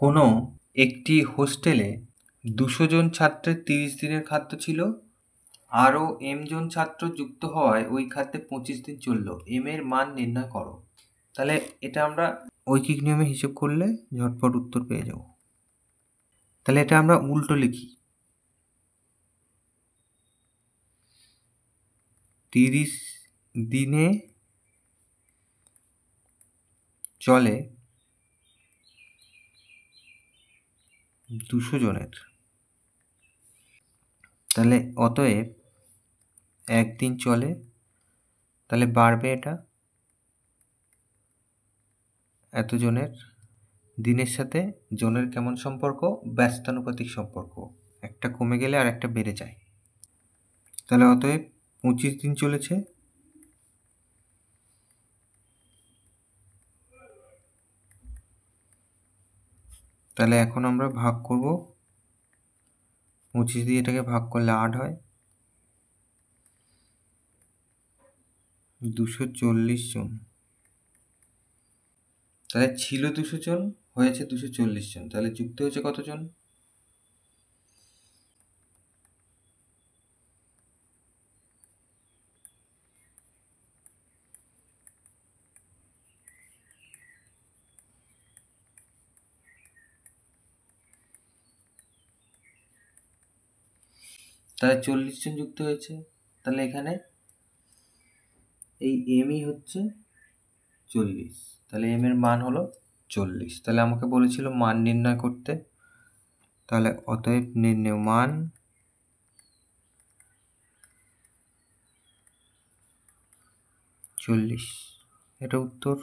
কোনো একটি হোস্টেলে 200 জন ছাত্রের 30 দিনের খাদ্য ছিল। আরও জন ছাত্র যুক্ত হওয়ায় ওই খাদ্যে 25 দিন চলল। এর মান নির্ণয় করো। তাহলে এটা আমরা ঐকিক নিয়মে হিসেব করলে ঝটপট উত্তর পেয়ে যাব। তাহলে এটা আমরা উল্টো লিখি। 30 দিনে চলে 200 জনের। তাহলে অতএব একদিন চলে, তাহলে বাড়বে এটা এতজনের। দিনের সাথে জনের কেমন সম্পর্ক? ব্যস্তানুপাতিক সম্পর্ক, একটা কমে গেলে আর একটা বেড়ে যায়। তাহলে অতএব 25 দিন চলেছে। তাহলে এখন আমরা ভাগ করব। 25 দিয়ে এটাকে ভাগ করলে 8 হয়। 240 জন। তাহলে ছিল 200 জন, হয়েছে 240 জন। তাহলে যুক্ত হয়েছে কতজন? তাহলে 40 জন যুক্ত হয়েছে। তাহলে এখানে এই এমই হচ্ছে 40। তাহলে এর মান হলো 40। তাহলে আমাকে বলেছিল মান নির্ণয় করতে। তাহলে অতএব নির্ণেয় মান 40। এটা উত্তর।